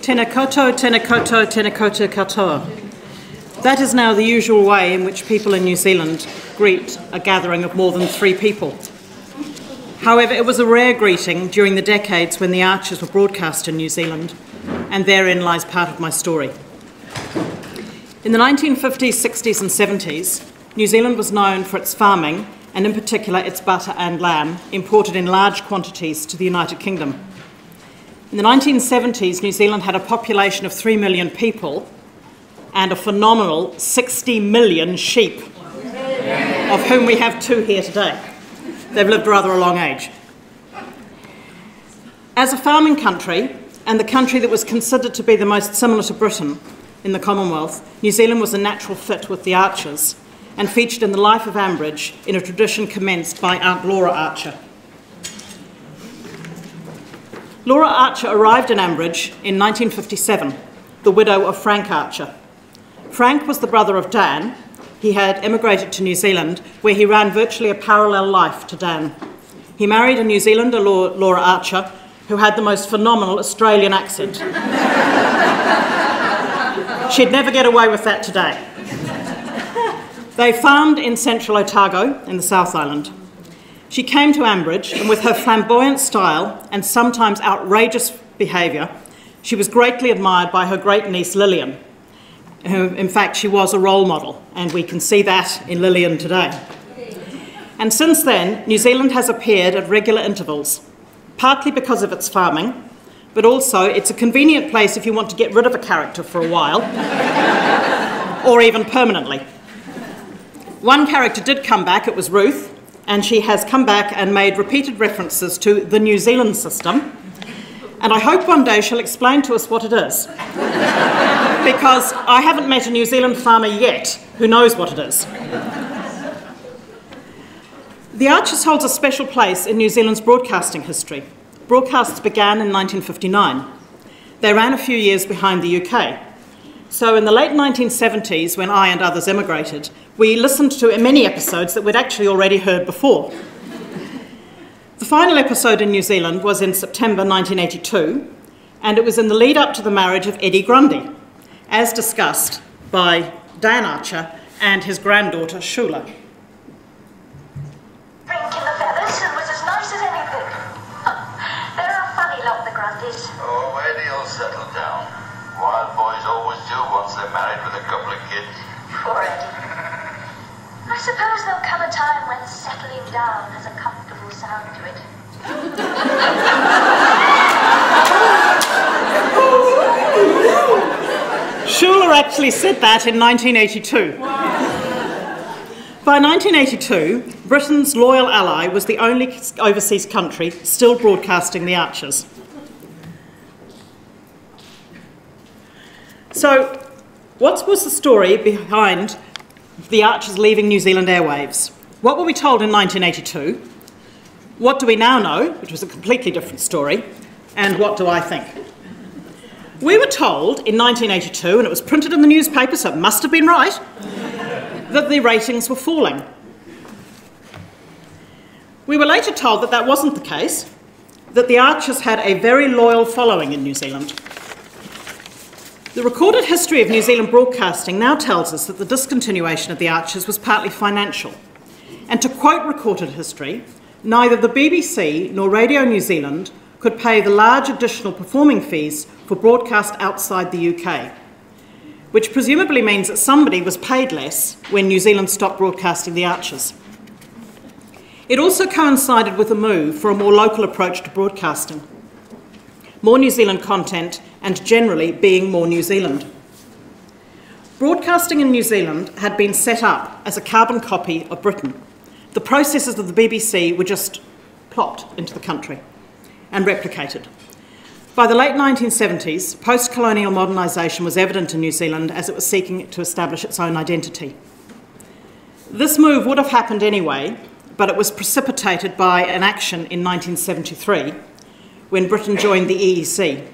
Tēnā koutou, tēnā koutou, tēnā koutou katoa. That is now the usual way in which people in New Zealand greet a gathering of more than 3 people. However, it was a rare greeting during the decades when the Archers were broadcast in New Zealand, and therein lies part of my story. In the 1950s, 60s and 70s, New Zealand was known for its farming, and in particular its butter and lamb, imported in large quantities to the United Kingdom. In the 1970s, New Zealand had a population of 3 million people and a phenomenal 60 million sheep, of whom we have 2 here today. They've lived rather a long age. As a farming country, and the country that was considered to be the most similar to Britain in the Commonwealth, New Zealand was a natural fit with the Archers and featured in the life of Ambridge in a tradition commenced by Aunt Laura Archer. Laura Archer arrived in Ambridge in 1957, the widow of Frank Archer. Frank was the brother of Dan. He had emigrated to New Zealand, where he ran virtually a parallel life to Dan. He married a New Zealander, Laura Archer, who had the most phenomenal Australian accent. She'd never get away with that today. They farmed in central Otago in the South Island. She came to Ambridge, and with her flamboyant style and sometimes outrageous behaviour, she was greatly admired by her great-niece Lillian, who, in fact, she was a role model, and we can see that in Lillian today. And since then, New Zealand has appeared at regular intervals, partly because of its farming, but also it's a convenient place if you want to get rid of a character for a while, or even permanently. One character did come back, it was Ruth, and she has come back and made repeated references to the New Zealand system, and I hope one day she'll explain to us what it is. Because I haven't met a New Zealand farmer yet who knows what it is. The Archers holds a special place in New Zealand's broadcasting history. Broadcasts began in 1959. They ran a few years behind the UK. So in the late 1970s, when I and others emigrated, we listened to many episodes that we'd actually already heard before. The final episode in New Zealand was in September 1982, and it was in the lead up to the marriage of Eddie Grundy, as discussed by Dan Archer and his granddaughter Shula. Drink in the feathers and was as nice as anything. They're a funny lot, the Grundys. Oh, Eddie'll settle down. Wild boys always do once they're married with a couple of kids. Poor Eddie. I suppose there'll come a time when settling down has a comfortable sound to it. Shula actually said that in 1982. By 1982, Britain's loyal ally was the only overseas country still broadcasting the Archers. So, what was the story behind the Archers leaving New Zealand airwaves? What were we told in 1982? What do we now know, which was a completely different story? And what do I think? We were told in 1982, and it was printed in the newspaper, so it must have been right, that the ratings were falling. We were later told that that wasn't the case, that the Archers had a very loyal following in New Zealand. The recorded history of New Zealand broadcasting now tells us that the discontinuation of the Archers was partly financial. And to quote recorded history, neither the BBC nor Radio New Zealand could pay the large additional performing fees for broadcast outside the UK, which presumably means that somebody was paid less when New Zealand stopped broadcasting the Archers. It also coincided with a move for a more local approach to broadcasting, more New Zealand content, and generally being more New Zealand. Broadcasting in New Zealand had been set up as a carbon copy of Britain. The processes of the BBC were just plopped into the country and replicated. By the late 1970s, post-colonial modernisation was evident in New Zealand as it was seeking to establish its own identity. This move would have happened anyway, but it was precipitated by an action in 1973 when Britain joined the EEC,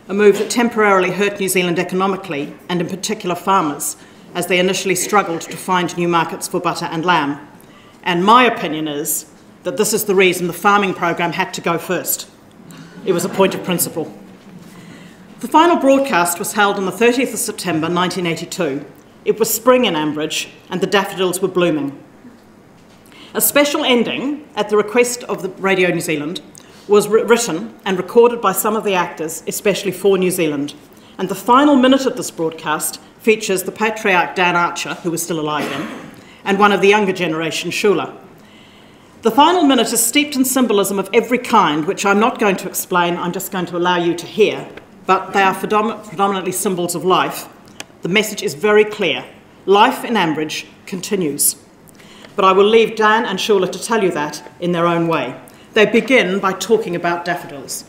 a move that temporarily hurt New Zealand economically, and in particular farmers, as they initially struggled to find new markets for butter and lamb. And my opinion is that this is the reason the farming program had to go first. It was a point of principle. The final broadcast was held on the 30th of September 1982. It was spring in Ambridge and the daffodils were blooming. A special ending, at the request of the Radio New Zealand, was written and recorded by some of the actors, especially for New Zealand. And the final minute of this broadcast features the patriarch Dan Archer, who was still alive then, and one of the younger generation, Shula. The final minute is steeped in symbolism of every kind, which I'm not going to explain, I'm just going to allow you to hear, but they are predominantly symbols of life. The message is very clear. Life in Ambridge continues. But I will leave Dan and Shula to tell you that in their own way. They begin by talking about daffodils.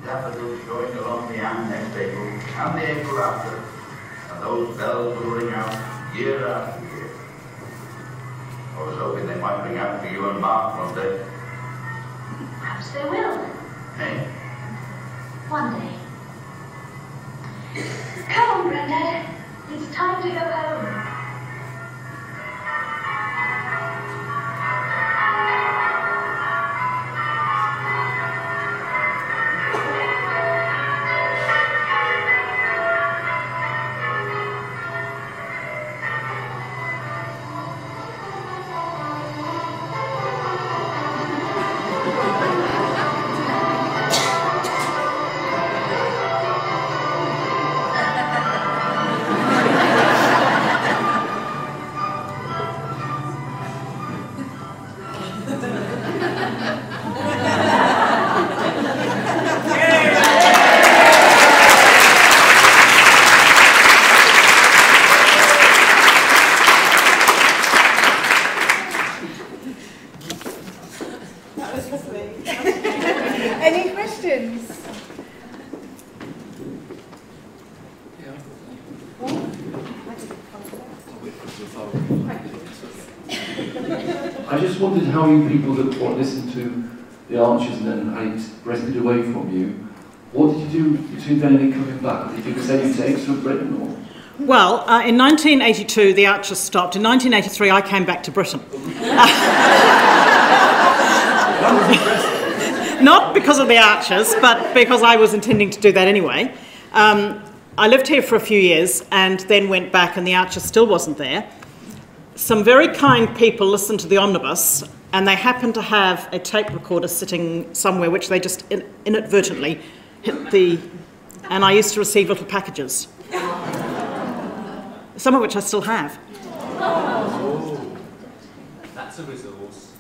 Daffodils going along the Am next April and the April after, and those bells will ring out year after year. I was hoping they might ring out for you and Mark one day. Perhaps they will. Hey? One day. Come on, Grandad. It's time to go home. Any questions? I just wondered how you people that listened to the Archers and then had it wrested away from you, what did you do between then and coming back? Did you take any takes from Britain or? Well, in 1982 the Archers stopped. In 1983 I came back to Britain. That was impressive. Not because of the Archers, but because I was intending to do that anyway. I lived here for a few years and then went back and the Archers still wasn't there. Some very kind people listened to the omnibus and they happened to have a tape recorder sitting somewhere which they just inadvertently hit the... And I used to receive little packages. Some of which I still have. Oh, that's a resource.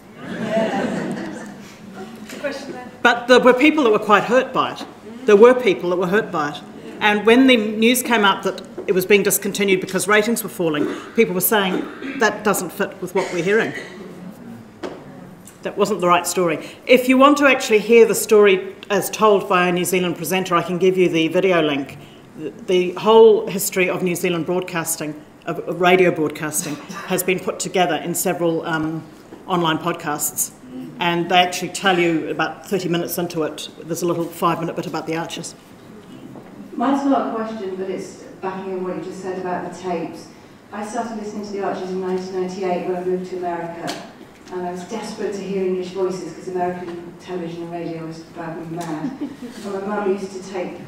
But there were people that were quite hurt by it. There were people that were hurt by it. And when the news came out that it was being discontinued because ratings were falling, people were saying, that doesn't fit with what we're hearing. That wasn't the right story. If you want to actually hear the story as told by a New Zealand presenter, I can give you the video link. The whole history of New Zealand broadcasting, of radio broadcasting, has been put together in several online podcasts. And they actually tell you about 30 minutes into it, there's a little 5-minute bit about the Archers. Mine's not a question, but it's backing on what you just said about the tapes. I started listening to the Archers in 1998 when I moved to America, and I was desperate to hear English voices because American television and radio was driving me mad. And my mum used to take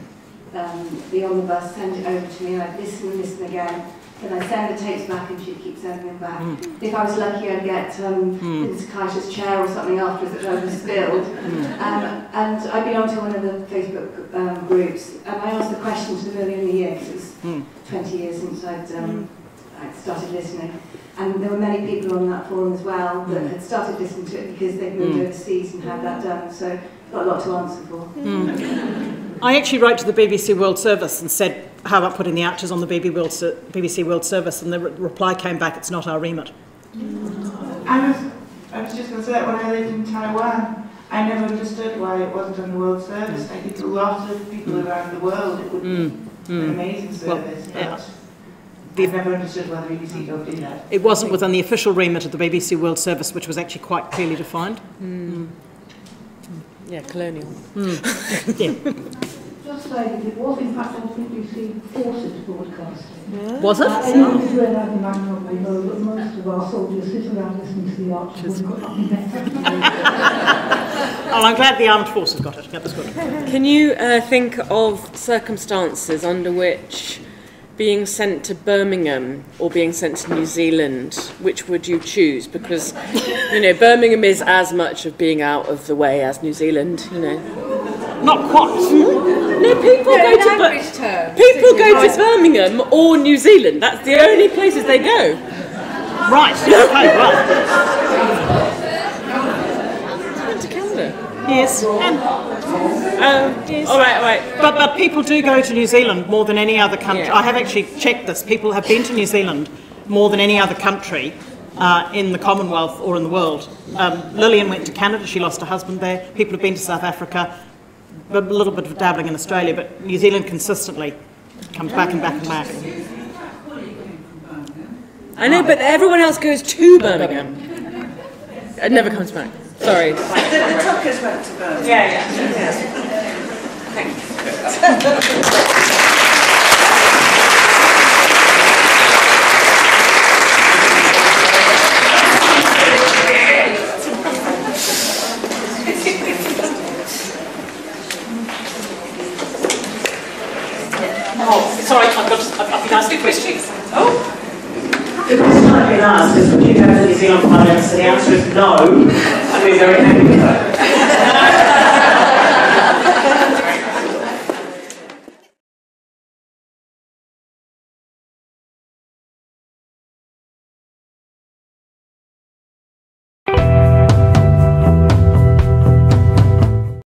the omnibus, send it over to me, and I'd listen and listen again. Then I'd send the tapes back and she'd keep sending them back. If I was lucky, I'd get Mrs. Kaisha's chair or something afterwards that was spilled. And I'd been onto one of the Facebook groups, and I asked the question to the million a year, because it was 20 years since I'd started listening. And there were many people on that forum as well that had started listening to it because they'd moved overseas and had that done. So got a lot to answer for. I actually wrote to the BBC World Service and said, how about putting the Archers on the BBC World Service? And the reply came back, it's not our remit. I was just going to say that when I lived in Taiwan, I never understood why it wasn't on the World Service. I think a lot of people around the world, it would be an amazing service. Well, I've never understood why the BBC don't do that. It wasn't within the official remit of the BBC World Service, which was actually quite clearly defined. Yeah, colonial. Yeah. Just saying, it was in fact on BBC Forces broadcasting. Yeah. Was it? Anyone who's read Andy Magnum will know that most of our soldiers sit around listening to the Archers would have got better. Oh, I'm glad the armed forces got it. That was good. Can you think of circumstances under which being sent to Birmingham or being sent to New Zealand, which would you choose? Because, you know, Birmingham is as much of being out of the way as New Zealand, you know. Not quite. No, people go to Birmingham or New Zealand. That's the only places they go. Right. Okay, well. Went to Canada. Yes. Yes. All right. But people do go to New Zealand more than any other country. Yeah. I have actually checked this. People have been to New Zealand more than any other country in the Commonwealth or in the world. Lillian went to Canada. She lost her husband there. People have been to South Africa. A little bit of dabbling in Australia, but New Zealand consistently comes back and back and back. I know, but everyone else goes to Birmingham. It never comes back. Sorry. The Tuckers went to Birmingham. Yeah. Oh, sorry, I've been asked a question. Oh. The question I've been asked is, would you go to New Zealand Parliament? So the answer is no, and we're very happy with that.